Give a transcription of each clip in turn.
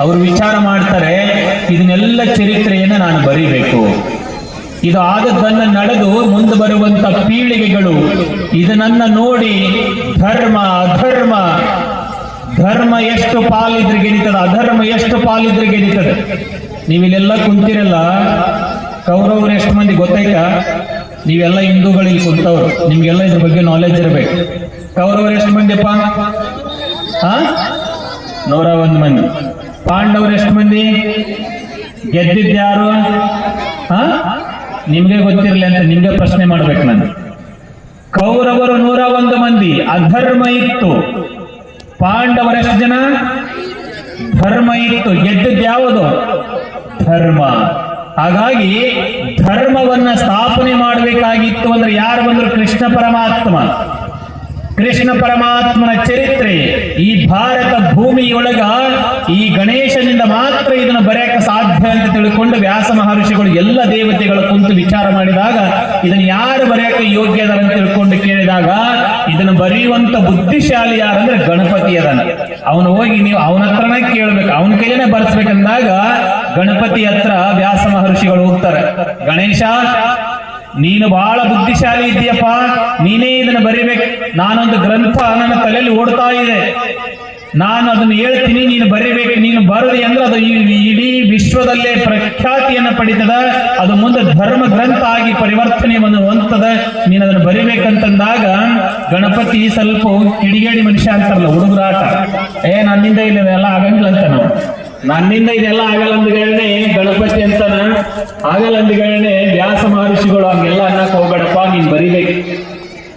ಅವರು ವಿಚಾರ ಮಾಡ್ತಾರೆ, ಇದನ್ನೆಲ್ಲ ಚರಿತ್ರೆಯನ್ನು ನಾನು ಬರೀಬೇಕು. ಇದು ಆದದ್ದನ್ನು ನಡೆದು ಮುಂದೆ ಬರುವಂತ ಪೀಳಿಗೆಗಳು ಇದನ್ನ ನೋಡಿ ಧರ್ಮ ಅಧರ್ಮ, ಧರ್ಮ ಎಷ್ಟು ಪಾಲಿದ್ರೆ ಗೆದಿತದ, ಅಧರ್ಮ ಎಷ್ಟು ಪಾಲಿದ್ರೆ ಗೆದಿತದೆ. ನೀವಿಲ್ಲೆಲ್ಲ ಕುಂತಿರಲ್ಲ, ಕೌರವರು ಎಷ್ಟು ಮಂದಿ ಗೊತ್ತಾಯ್ತಾ? ನೀವೆಲ್ಲ ಹಿಂದೂಗಳಲ್ಲಿ ಕುಂತವ್ರು, ನಿಮ್ಗೆಲ್ಲ ಇದ್ರ ಬಗ್ಗೆ ನಾಲೆಜ್ ಇರಬೇಕು. ಕೌರವರು ಎಷ್ಟು ಮಂದಿಪ್ಪ? 101 ಮಂದಿ. ಪಾಂಡವರು ಎಷ್ಟು ಮಂದಿ? ಗೆದ್ದಿದ್ಯಾರು? ನಿಮ್ಗೆ ಗೊತ್ತಿರಲಿ ಅಂತ ನಿಮ್ಗೆ ಪ್ರಶ್ನೆ ಮಾಡ್ಬೇಕು ನಾನು. ಕೌರವರು 101 ಮಂದಿ, ಅಧರ್ಮ ಇತ್ತು. ಪಾಂಡವರೆಷ್ಟು ಜನ? ಧರ್ಮ ಇತ್ತು. ಗೆದ್ದಿದ್ದು ಯಾವುದು? ಧರ್ಮ. ಹಾಗಾಗಿ ಧರ್ಮವನ್ನ ಸ್ಥಾಪನೆ ಮಾಡಬೇಕಾಗಿತ್ತು ಅಂದ್ರೆ ಯಾರು ಬಂದ್ರು? ಕೃಷ್ಣ ಪರಮಾತ್ಮ. ಕೃಷ್ಣ ಪರಮಾತ್ಮನ ಚರಿತ್ರೆ ಈ ಭಾರತ ಭೂಮಿಯೊಳಗ ಈ ಗಣೇಶನಿಂದ ಮಾತ್ರ ಇದನ್ನು ಬರೆಯಕ್ಕೆ ಸಾಧ್ಯ ಅಂತ ತಿಳ್ಕೊಂಡು ವ್ಯಾಸ ಮಹರ್ಷಿಗಳು ಎಲ್ಲ ದೇವತೆಗಳ ಕುಂತು ವಿಚಾರ ಮಾಡಿದಾಗ ಇದನ್ನು ಯಾರು ಬರೆಯಕ್ಕೆ ಯೋಗ್ಯದ ಅಂತ ತಿಳ್ಕೊಂಡು ಕೇಳಿದಾಗ ಇದನ್ನು ಬರೆಯುವಂತ ಬುದ್ಧಿಶಾಲಿ ಯಾರಂದ್ರೆ ಗಣಪತಿ ಅದನ್ನ. ಅವನು ಹೋಗಿ ನೀವು ಅವನ ಹತ್ರನೇ ಕೇಳ್ಬೇಕು, ಅವನ ಕೈಲೇನೆ ಬರ್ಸ್ಬೇಕಂದಾಗ ಗಣಪತಿ ಹತ್ರ ವ್ಯಾಸ ಮಹರ್ಷಿಗಳು ಹೋಗ್ತಾರೆ. ಗಣೇಶ, ನೀನು ಬಹಳ ಬುದ್ಧಿಶಾಲಿ ಇದೆಯಪ್ಪ, ನೀನೇ ಇದನ್ನು ಬರಿಬೇಕು. ನಾನೊಂದು ಗ್ರಂಥ ನನ್ನ ತಲೆಯಲ್ಲಿ ಓಡ್ತಾ ಇದೆ, ನಾನು ಅದನ್ನು ಹೇಳ್ತೀನಿ, ನೀನು ಬರಿಬೇಕು. ನೀನು ಬರದಿ ಅಂದ್ರೆ ಅದು ಇಡೀ ವಿಶ್ವದಲ್ಲೇ ಪ್ರಖ್ಯಾತಿಯನ್ನು ಪಡಿತದ, ಅದು ಮುಂದೆ ಧರ್ಮ ಗ್ರಂಥ ಆಗಿ ಪರಿವರ್ತನೆಯನ್ನು ಹೊಂದದ. ನೀನು ಅದನ್ನು ಬರಿಬೇಕಂತಂದಾಗ ಗಣಪತಿ ಸ್ವಲ್ಪ ಕಿಡಿಗೇಡಿ ಮನುಷ್ಯ ಅಂತಾರಲ್ಲ, ಹುಡುಗರಾಟ, ನನ್ನಿಂದ ಇದೆಲ್ಲ ಆಗಂಗಿಲ್ಲ ಅಂತ. ನನ್ನಿಂದ ಇದೆಲ್ಲ ಆಗಲ್ಲ ಅಂದ್ಗಳೇ ಗಣಪತಿ ಅಂತಾನ, ಆಗಲ್ಲ ಅಂದ್ಗಳೇ ವ್ಯಾಸ ಮಹರ್ಷಿಗಳು ಹಂಗೆಲ್ಲ ಅನ್ನಕ್ ಹೋಗ್ಬೇಡಪ್ಪ, ನೀನ್ ಬರಿಬೇಕು,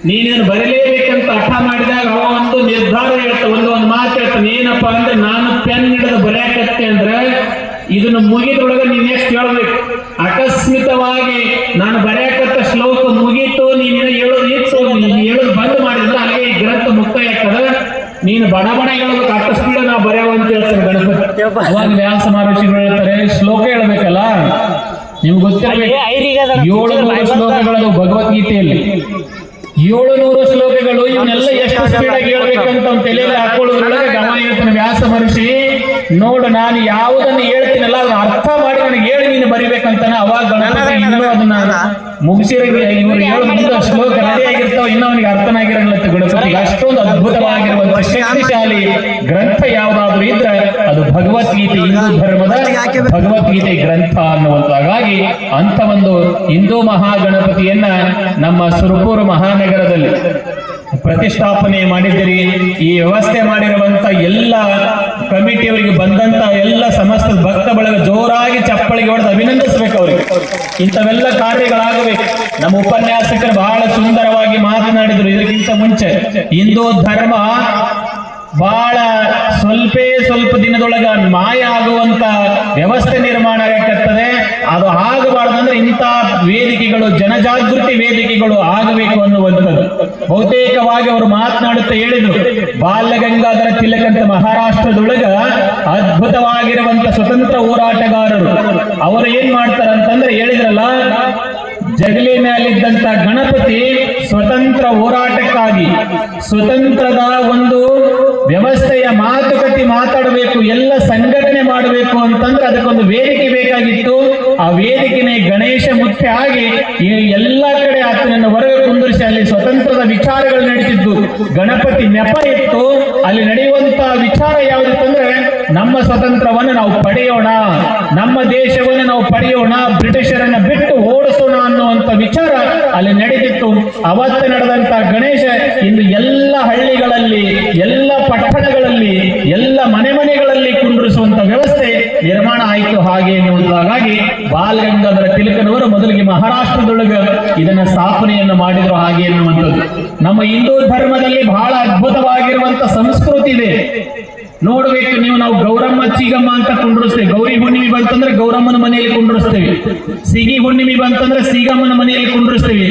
ನೀನೇನು ಬರೀಲೇಬೇಕಂತ ಹಠ ಮಾಡಿದಾಗ ಅವ ಒಂದು ನಿರ್ಧಾರ ಹೇಳ್ತ, ಒಂದು ಮಾತು ಹೇಳ್ತಾನೆ. ಏನಪ್ಪಾ ಅಂದ್ರೆ, ನಾನು ಪೆನ್ ಹಿಡಿದು ಬರೆಯಕತ್ತೆ ಅಂದ್ರೆ ಇದನ್ನು ಮುಗಿದೊಳಗೆ ನೀನ್ ಎಷ್ಟು ಹೇಳ್ಬೇಕು. ಅಕಸ್ಮಿತವಾಗಿ ನಾನು ಬರೆಯಕತ್ತ ಶ್ಲೋಕ ಮುಗೀತು, ನೀನು ಹೇಳೋದು ಇತ್ತು, ಹೇಳೋದು ಬಂದ್ ಮಾಡಿದ್ರೆ ಅಲ್ಲಿಗೆ ಈ ಗ್ರಂಥ ಮುಕ್ತಾಯ ಆಗ್ತದ. ನೀನು ಬಡ ಹೇಳೋದಕ್ಕೆ ಅಷ್ಟ ಸ್ಪೀಡ ನಾವು ಬರೆಯವ ಅಂತ ಹೇಳ್ತಾರೆ ಗಣಪತಿ. ಅವಾಗ ವ್ಯಾಸ ಮಹರ್ಷಿಗಳು ಹೇಳ್ತಾರೆ, ಶ್ಲೋಕ ಹೇಳ್ಬೇಕಲ್ಲ, ನಿಮ್ಗೆ ಗೊತ್ತಿರಬೇಕು 700 ಶ್ಲೋಕಗಳು ಭಗವದ್ಗೀತೆಯಲ್ಲಿ. 700 ಶ್ಲೋಕಗಳು, ಇವನ್ನೆಲ್ಲ ಎಷ್ಟು ಸ್ಪೀಡಾಗಿ ಹೇಳ್ಬೇಕಂತ ಅವ್ನ ತಲೆಯಲ್ಲಿ ಹಾಕೊಳ್ಳೋದ್ರೊಳಗೆ ಗಮ ಹೇಳ್ತಾನೆ ವ್ಯಾಸ ಮಹರ್ಷಿ. ನೋಡು, ನಾನು ಯಾವುದನ್ನು ಹೇಳ್ತೀನಲ್ಲ ಅದನ್ನ ಅರ್ಥ ಮಾಡಿ ನನಗೆ ಹೇಳಿ ನೀನು ಬರಿಬೇಕಂತಾನೆ. ಅವಾಗ ಗಣಪತಿ ಇನ್ನೂ ಅದನ್ನ ಮುಗಿಸಿರೋ ಇವರು ಹೇಳೋ ಶ್ಲೋಕ ರೆಡಿ ಆಗಿರ್ತಾವ, ಇನ್ನೂ ಅವನಿಗೆ ಅರ್ಥನಾಗಿರಲ್ಲ ಗಣಪತಿಗೆ. ಅಷ್ಟೊಂದು ಅದ್ಭುತವಾಗಿರುವಂತ ಶಕ್ತಿಶಾಲಿ ಗ್ರಂಥ ಯಾವುದಾದ್ರೂ ಇದ್ರೆ ಅದು ಭಗವದ್ಗೀತೆ, ಹಿಂದೂ ಧರ್ಮದ ಭಗವದ್ಗೀತೆ ಗ್ರಂಥ ಅನ್ನುವಂತ. ಹಾಗಾಗಿ ಅಂತ ಒಂದು ಹಿಂದೂ ಮಹಾಗಣಪತಿಯನ್ನ ನಮ್ಮ ಸುರಪುರ ಮಹಾನಗರದಲ್ಲಿ ಪ್ರತಿಷ್ಠಾಪನೆ ಮಾಡಿದ್ದೀರಿ. ಈ ವ್ಯವಸ್ಥೆ ಮಾಡಿರುವಂತ ಎಲ್ಲ ಕಮಿಟಿಯವರಿಗೆ ಬಂದಂತ ಎಲ್ಲ ಸಮಸ್ತ ಭಕ್ತ ಬಳಗ ಜೋರಾಗಿ ಚಪ್ಪಳಿಗೆ ಹೊಡೆದು ಅಭಿನಂದಿಸಬೇಕು ಅವರಿಗೆ. ಇಂಥವೆಲ್ಲ ಕಾರ್ಯಗಳಾಗಬೇಕು. ನಮ್ಮ ಉಪನ್ಯಾಸಕರು ಬಹಳ ಸುಂದರವಾಗಿ ಮಾತನಾಡಿದ್ರು. ಇದಕ್ಕಿಂತ ಮುಂಚೆ ಹಿಂದೂ ಧರ್ಮ ಬಹಳ ಸ್ವಲ್ಪ ದಿನದೊಳಗ ಮಾಯ ಆಗುವಂತ ವ್ಯವಸ್ಥೆ ನಿರ್ಮಾಣ ಆಗಕತ್ತದೆ. ಅದು ಆಗಬಾರ್ದಂದ್ರೆ ಇಂಥ ವೇದಿಕೆಗಳು, ಜನಜಾಗೃತಿ ವೇದಿಕೆಗಳು ಆಗಬೇಕು ಅನ್ನುವಂಥದ್ದು. ಬಹುತೇಕವಾಗಿ ಅವರು ಮಾತನಾಡುತ್ತಾ ಹೇಳಿದ್ರು, ಬಾಲಗಂಗಾಧರ ತಿಲಕ್ ಅಂತ ಮಹಾರಾಷ್ಟ್ರದೊಳಗ ಅದ್ಭುತವಾಗಿರುವಂತ ಸ್ವತಂತ್ರ ಹೋರಾಟಗಾರರು ಅವರು ಏನ್ ಮಾಡ್ತಾರಂತಂದ್ರೆ, ಹೇಳಿದ್ರಲ್ಲ, ಜಗಲಿ ಮೇಲಿದ್ದಂತ ಗಣಪತಿ ಸ್ವತಂತ್ರ ಹೋರಾಟಕ್ಕಾಗಿ ಸ್ವತಂತ್ರದ ಒಂದು ವ್ಯವಸ್ಥೆಯ ಮಾತುಕತೆ ಮಾತಾಡಬೇಕು, ಎಲ್ಲ ಸಂಘಟನೆ ಮಾಡಬೇಕು ಅಂತಂದ್ರೆ ಅದಕ್ಕೊಂದು ವೇದಿಕೆ ಬೇಕಾಗಿತ್ತು. ಆ ವೇದಿಕೆನೇ ಗಣೇಶ ಮುಖ್ಯ ಆಗಿ ಎಲ್ಲ ಕಡೆ ಆತನನ್ನು ಹೊರಗೆ ಕುಂದಿರಿಸಿ ಅಲ್ಲಿ ಸ್ವತಂತ್ರದ ವಿಚಾರಗಳು ನಡೀತಿದ್ದು. ಗಣಪತಿ ನೆಪ ಇತ್ತು. ಅಲ್ಲಿ ನಡೆಯುವಂತ ವಿಚಾರ ಯಾವುದಿತ್ತಂದ್ರೆ, ನಮ್ಮ ಸ್ವತಂತ್ರವನ್ನು ನಾವು ಪಡೆಯೋಣ, ನಮ್ಮ ದೇಶವನ್ನು ನಾವು ಪಡೆಯೋಣ, ಬ್ರಿಟಿಷರನ್ನ ಬಿಟ್ಟು ಓಡಿಸೋಣ ಅನ್ನುವಂತ ವಿಚಾರ ಅಲ್ಲಿ ನಡೆದಿತ್ತು. ಅವತ್ತು ನಡೆದಂತ ಗಣೇಶ ಇಂದು ಎಲ್ಲ ಹಳ್ಳಿಗಳಲ್ಲಿ, ಎಲ್ಲ ಪಟ್ಟಣಗಳಲ್ಲಿ, ಎಲ್ಲ ಮನೆಗಳಲ್ಲಿ ಕುಂಡ್ರಿಸುವಂತ ವ್ಯವಸ್ಥೆ ನಿರ್ಮಾಣ ಆಯಿತು. ಹಾಗೆ ಹಾಗಾಗಿ ಬಾಲಗಂಗಾಧರ ತಿಲಕನವರು ಮೊದಲಿಗೆ ಮಹಾರಾಷ್ಟ್ರದೊಳಗೆ ಇದನ್ನ ಸ್ಥಾಪನೆಯನ್ನು ಮಾಡಿದ್ರು. ಹಾಗೆ ಎನ್ನುವಂಥದ್ದು ನಮ್ಮ ಹಿಂದೂ ಧರ್ಮದಲ್ಲಿ ಬಹಳ ಅದ್ಭುತವಾಗಿರುವಂತ ಸಂಸ್ಕೃತಿ ಇದೆ. ನೋಡ್ಬೇಕು ನೀವು, ನಾವು ಗೌರಮ್ಮ ಚೀಗಮ್ಮ ಅಂತ ಕುಂಡ್ರಿಸ್ತೇವೆ. ಗೌರಿ ಹುಣ್ಣಿಮೆ ಬಂತಂದ್ರೆ ಗೌರಮ್ಮನ ಮನೆಯಲ್ಲಿ ಕುಂಡ್ರಿಸ್ತೇವೆ. ಸಿಗಿ ಹುಣ್ಣಿಮೆ ಬಂತಂದ್ರೆ ಸೀಗಮ್ಮನ ಮನೆಯಲ್ಲಿ ಕುಂಡ್ರಿಸ್ತೇವೆ.